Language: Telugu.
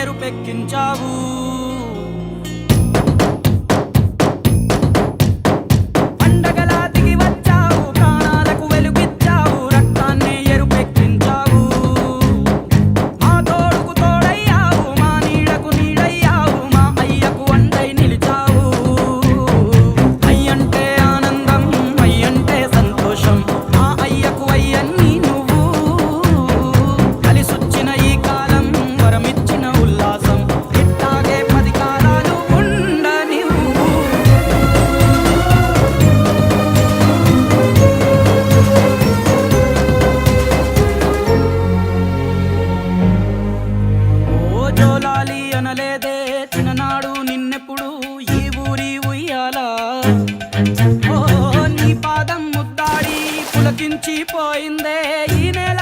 ఎరుపెక్కించావు. పండగలా దిగి వచ్చావు, ప్రాణాలకు వెలుగిచ్చావు, రక్తాన్ని ఎరుపెక్కించావు. మా తోడుకు తోడయ్యావు, మా నీడకు నీడయ్యావు, మా అయ్యకు అండై నిలిచావు. అయ్యంటే ఆనందం, అయ్యంటే సంతోషం, మా అయ్యకు అయ్యన్ని నువ్వు. కలిసొచ్చిన ఈ కాలం వరమిచ్చిన ఉల్లాసం, ఇట్టాగే 10 కాలాలు ఉండనివ్వు. ఓ జోలాలి అనలేదే చిన్ననాడు నిన్నెప్పుడు ఈ ఊరి ఉయ్యాల. ఓ నీ పాదం ముద్దాడి పులకించిపోయిందే ఈ నేల